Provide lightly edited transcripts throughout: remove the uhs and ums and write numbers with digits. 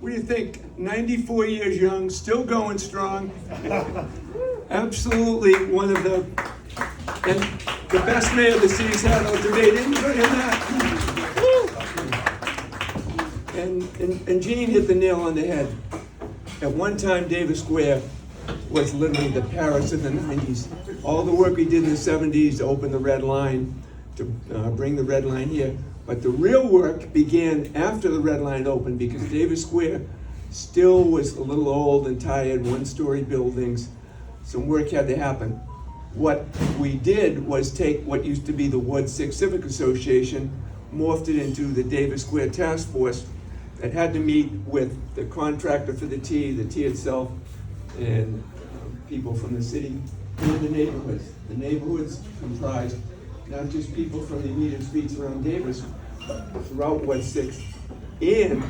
What do you think? 94 years young, still going strong. Absolutely one of the best mayor the city's had all today. Didn't put in that. And Gene hit the nail on the head. At one time, Davis Square was literally the Paris of the 90s. All the work we did in the 70s to open the Red Line, to bring the Red Line here. But the real work began after the Red Line opened, because Davis Square still was a little old and tired, one-story buildings. Some work had to happen. What we did was take what used to be the Ward 6 Civic Association, morphed it into the Davis Square Task Force that had to meet with the contractor for the T itself, and people from the city and the neighborhoods. The neighborhoods comprised not just people from the immediate streets around Davis, but throughout Ward 6, and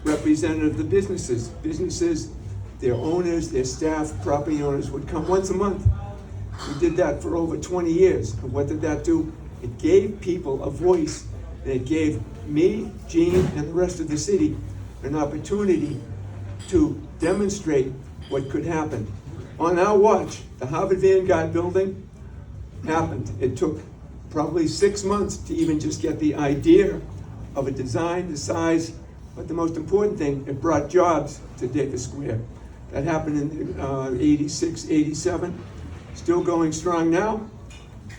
representative of the businesses. Businesses, their owners, their staff, property owners would come once a month. We did that for over 20 years. And what did that do? It gave people a voice, and it gave me, Gene, and the rest of the city an opportunity to demonstrate what could happen. On our watch, the Harvard Vanguard building happened. It took probably 6 months to even just get the idea of a design, the size, but the most important thing, it brought jobs to Davis Square. That happened in 86, 87, still going strong now.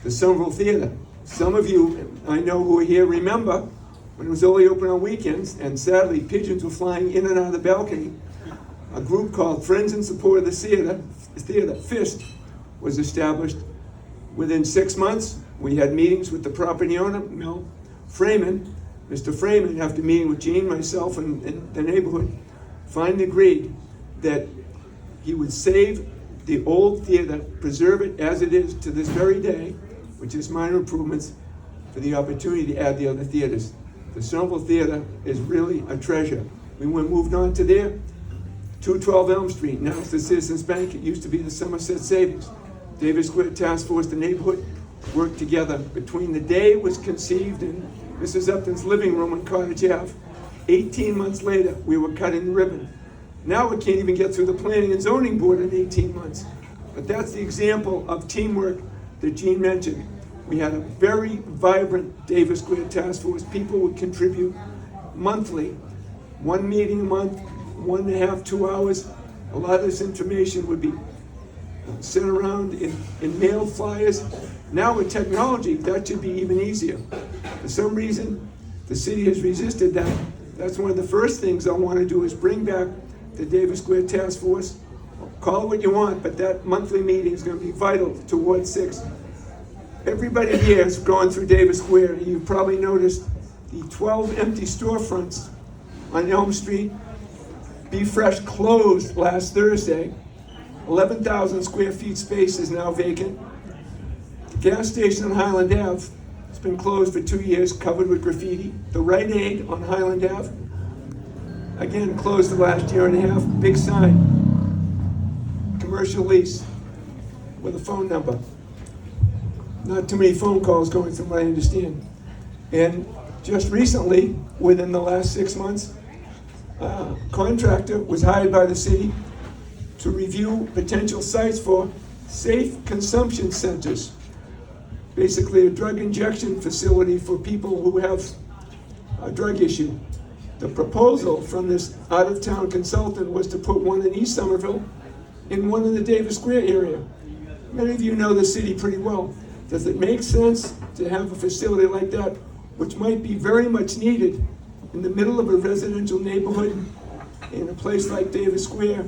The Somerville Theater. Some of you, I know who are here, remember when it was only open on weekends, and sadly pigeons were flying in and out of the balcony. A group called Friends in Support of the Theater, FIST, was established. Within 6 months, we had meetings with the property owner, Mr. Freeman, after meeting with Gene, myself, and the neighborhood, finally agreed that he would save the old theater, preserve it as it is to this very day, which is minor improvements, for the opportunity to add the other theaters. The Somerville Theater is really a treasure. We moved on to there, 212 Elm Street, now it's the Citizens Bank. It used to be the Somerset Savings. Davis Square Task Force, the neighborhood, worked together. Between the day it was conceived in Mrs. Upton's living room on Cottage Ave, 18 months later, we were cutting the ribbon. Now we can't even get through the Planning and Zoning Board in 18 months. But that's the example of teamwork that Gene mentioned. We had a very vibrant Davis Square Task Force. People would contribute monthly, one meeting a month, 1.5, 2 hours. A lot of this information would be sent around in mail flyers. Now with technology, that should be even easier. For some reason, the city has resisted that. That's one of the first things I want to do, is bring back the Davis Square Task Force. Call it what you want, but that monthly meeting is going to be vital to Ward 6. Everybody here has gone through Davis Square, and you've probably noticed the 12 empty storefronts on Elm Street. Be Fresh closed last Thursday. 11,000 square feet space is now vacant. The gas station on Highland Ave, it's been closed for 2 years, covered with graffiti. The Rite Aid on Highland Ave, again closed the last year and a half. Big sign, commercial lease with a phone number. Not too many phone calls going from what I understand. And just recently, within the last 6 months, a contractor was hired by the city to review potential sites for safe consumption centers. Basically a drug injection facility for people who have a drug issue. The proposal from this out-of-town consultant was to put one in East Somerville and one in the Davis Square area. Many of you know the city pretty well. Does it make sense to have a facility like that, which might be very much needed in the middle of a residential neighborhood in a place like Davis Square,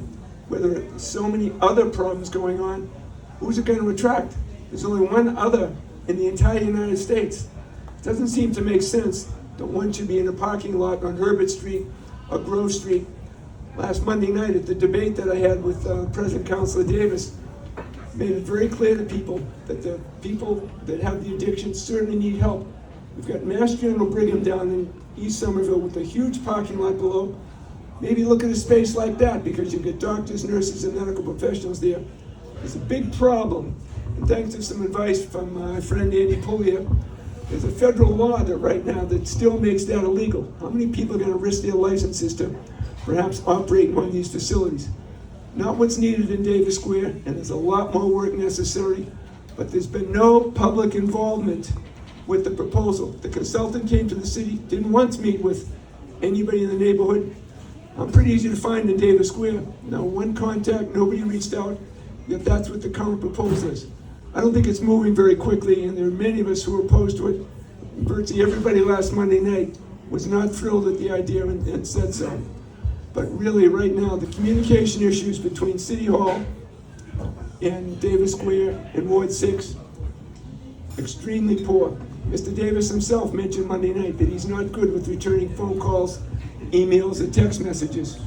where there are so many other problems going on? Who's it going to attract? There's only one other in the entire United States. It doesn't seem to make sense that one should be in a parking lot on Herbert Street or Grove Street. Last Monday night at the debate that I had with President Councilor Davis, made it very clear to people that the people that have the addiction certainly need help. We've got Mass General Brigham down in East Somerville with a huge parking lot below. Maybe look at a space like that, because you get doctors, nurses, and medical professionals there. It's a big problem. And thanks to some advice from my friend Andy Puglia, there's a federal law that right now that still makes that illegal. How many people are going to risk their licenses to perhaps operating on these facilities. Not what's needed in Davis Square, and there's a lot more work necessary, but there's been no public involvement with the proposal. The consultant came to the city, didn't once meet with anybody in the neighborhood. I'm pretty easy to find in Davis Square. No one contact, nobody reached out, yet that's what the current proposal is. I don't think it's moving very quickly, and there are many of us who are opposed to it. Virtually everybody last Monday night was not thrilled at the idea and said so. But really, right now, the communication issues between City Hall and Davis Square and Ward 6, extremely poor. Mr. Davis himself mentioned Monday night that he's not good with returning phone calls, emails, and text messages.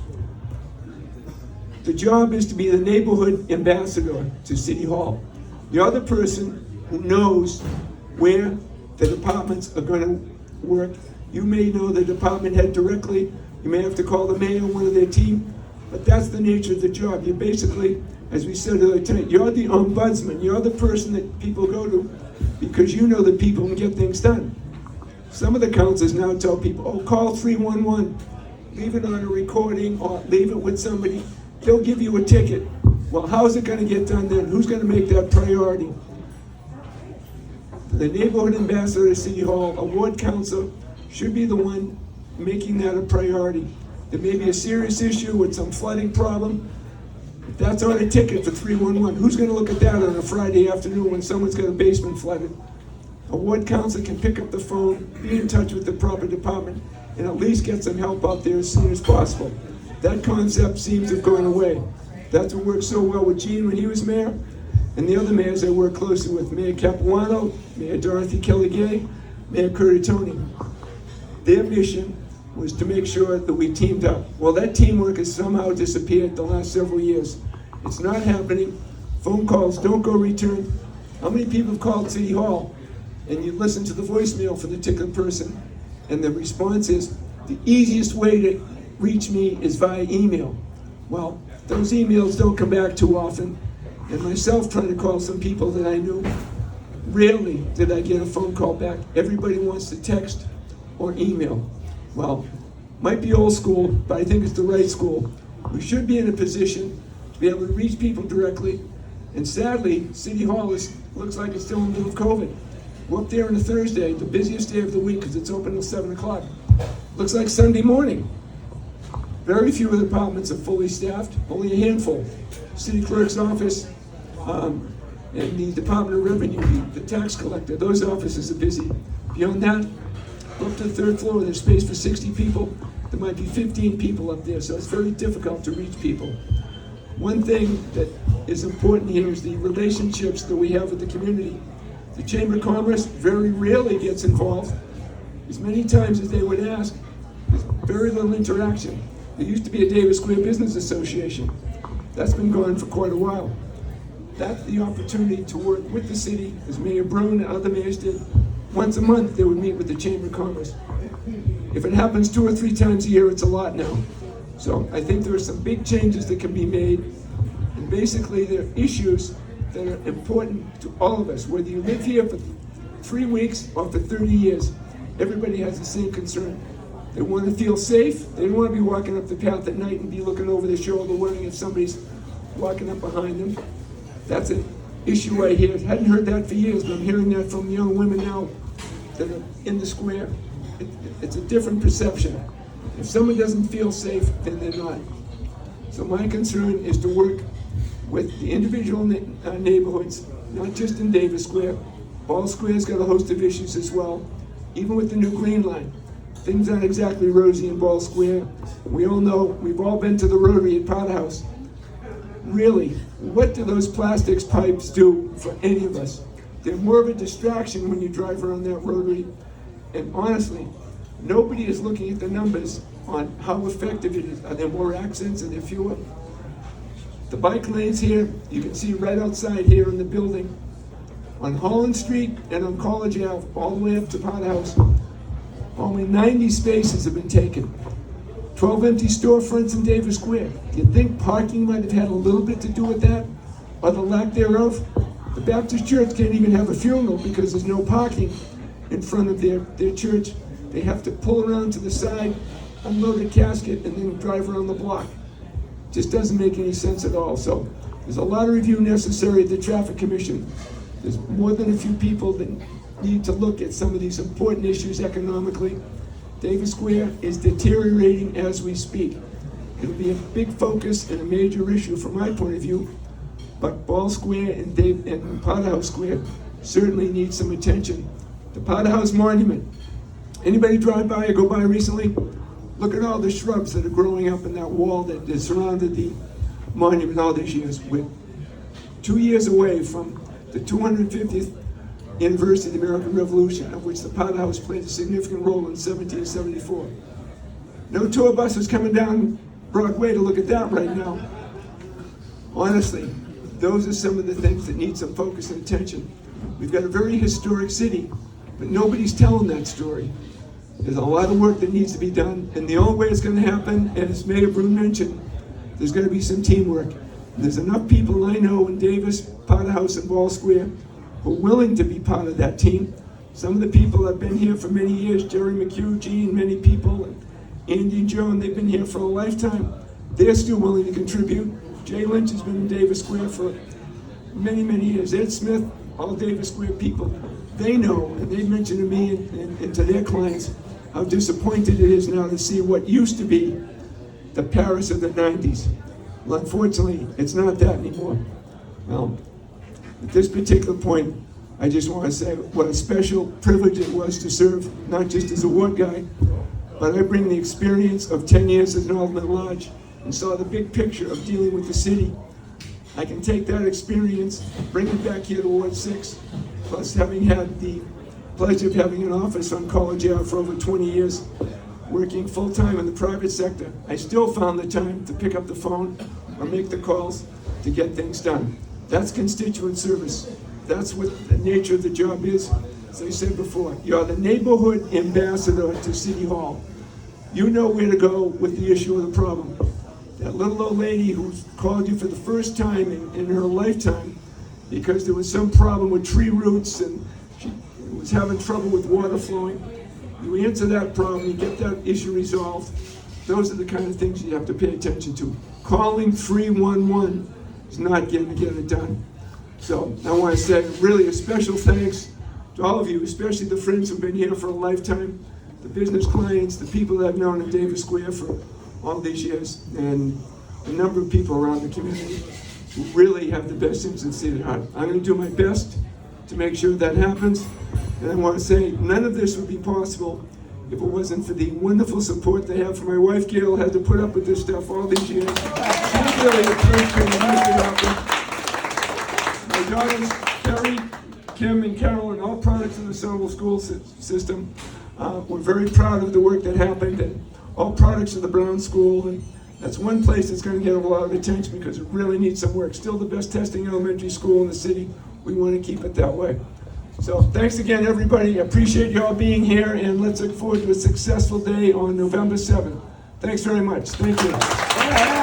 The job is to be the neighborhood ambassador to City Hall. You're the person who knows where the departments are going to work. You may know the department head directly. You may have to call the mayor or one of their team, but that's the nature of the job. You're basically, as we said earlier tonight, you're the ombudsman. You're the person that people go to because you know that people can get things done. Some of the councils now tell people, oh, call 311, leave it on a recording or leave it with somebody. They'll give you a ticket. Well, how's it going to get done then? Who's going to make that priority? The neighborhood ambassador at City Hall, a ward council, should be the one making that a priority. There may be a serious issue with some flooding problem. If that's on a ticket for 311, who's going to look at that on a Friday afternoon when someone's got a basement flooded? A ward council can pick up the phone, be in touch with the proper department, and at least get some help out there as soon as possible. That concept seems to have gone away. That's what worked so well with Gene when he was mayor, and the other mayors I work closely with, Mayor Capuano, Mayor Dorothy Kelly-Gay, Mayor Curry-Tony. Their mission was to make sure that we teamed up. Well, that teamwork has somehow disappeared the last several years. It's not happening. Phone calls don't go returned. How many people have called City Hall and you listen to the voicemail for the particular person and the response is, the easiest way to reach me is via email. Well, those emails don't come back too often. And myself trying to call some people that I knew, rarely did I get a phone call back. Everybody wants to text or email. Well, might be old school, but I think it's the right school. We should be in a position to be able to reach people directly. And sadly, City Hall looks like it's still in the middle of COVID. We're up there on a Thursday, the busiest day of the week because it's open until 7 o'clock. Looks like Sunday morning. Very few of the departments are fully staffed, only a handful. City clerk's office and the Department of Revenue, the tax collector, those offices are busy. Beyond that, up to the third floor, there's space for 60 people. There might be 15 people up there, so it's very difficult to reach people. One thing that is important here is the relationships that we have with the community. The Chamber of Commerce very rarely gets involved. As many times as they would ask, there's very little interaction. There used to be a Davis Square Business Association. That's been gone for quite a while. That's the opportunity to work with the city, as Mayor Brune and other mayors did. Once a month, they would meet with the Chamber of Commerce. If it happens 2 or 3 times a year, it's a lot now. So I think there are some big changes that can be made. And basically, there are issues that are important to all of us. Whether you live here for 3 weeks or for 30 years, everybody has the same concern. They want to feel safe. They don't want to be walking up the path at night and be looking over their shoulder, wondering if somebody's walking up behind them. That's an issue right here. I hadn't heard that for years, but I'm hearing that from young women now that are in the square. It's a different perception. If someone doesn't feel safe, then they're not. So my concern is to work with the individual neighborhoods, not just in Davis Square. Ball Square's got a host of issues as well. Even with the new Green Line, things aren't exactly rosy in Ball Square. We all know, we've all been to the Rotary at Potter House. Really, what do those plastics pipes do for any of us? They're more of a distraction when you drive around that Rotary. And honestly, nobody is looking at the numbers on how effective it is. Are there more accidents? Are there fewer? The bike lanes here, you can see right outside here in the building, on Holland Street and on College Ave, all the way up to Potter House, only 90 spaces have been taken. 12 empty storefronts in Davis Square. Do you think parking might have had a little bit to do with that, or the lack thereof? The Baptist Church can't even have a funeral because there's no parking in front of their church. They have to pull around to the side unload a casket and then drive around the block. Just doesn't make any sense at all. So there's a lot of review necessary at the Traffic Commission. There's more than a few people that need to look at some of these important issues economically. Davis Square is deteriorating as we speak. It'll be a big focus and a major issue from my point of view, but Ball Square and Potter House Square certainly need some attention. The Potter House Monument. Anybody drive by or go by recently? Look at all the shrubs that are growing up in that wall that surrounded the monument all these years. We're 2 years away from the 250th anniversary of the American Revolution, of which the Potter House played a significant role in 1774. No tour buses coming down Broadway to look at that right now. Honestly, those are some of the things that need some focus and attention. We've got a very historic city, but nobody's telling that story. There's a lot of work that needs to be done, and the only way it's going to happen, as Mayor Brune mentioned, there's going to be some teamwork. And there's enough people I know in Davis, Potter House, and Ball Square who are willing to be part of that team. Some of the people have been here for many years, Jerry McHugh, Gene, many people, and Andy and Joan, they've been here for a lifetime. They're still willing to contribute. Jay Lynch has been in Davis Square for many, many years. Ed Smith, all Davis Square people, they know, and they mentioned to me and to their clients how disappointed it is now to see what used to be the Paris of the 90s. Well, unfortunately, it's not that anymore. Well, at this particular point, I just want to say what a special privilege it was to serve, not just as a ward guy, but I bring the experience of 10 years as an Alderman at large and saw the big picture of dealing with the city. I can take that experience, bring it back here to Ward 6, plus having had the pleasure of having an office on College Ave for over 20 years, working full-time in the private sector. I still found the time to pick up the phone or make the calls to get things done. That's constituent service. That's what the nature of the job is. As I said before, you're the neighborhood ambassador to City Hall. You know where to go with the issue of the problem. That little old lady who called you for the first time in her lifetime because there was some problem with tree roots and she was having trouble with water flowing. You answer that problem, you get that issue resolved. Those are the kind of things you have to pay attention to. Calling 311 is not going to get it done. So I want to say really a special thanks to all of you, especially the friends who've been here for a lifetime, the business clients, the people that I've known in Davis Square for all these years, and a number of people around the community who really have the best interests at heart. I'm going to do my best to make sure that happens, and I want to say none of this would be possible if it wasn't for the wonderful support they have from my wife, Gail, had to put up with this stuff all these years. She's really a person to make it happen. My daughters, Carrie, Kim, and Carolyn, all products of the Somerville school system. We're very proud of the work that happened, and all products of the Brown School, and that's one place that's going to get a lot of attention because it really needs some work. Still the best testing elementary school in the city. We want to keep it that way. So thanks again, everybody. I appreciate you all being here, and let's look forward to a successful day on November 7th. Thanks very much. Thank you.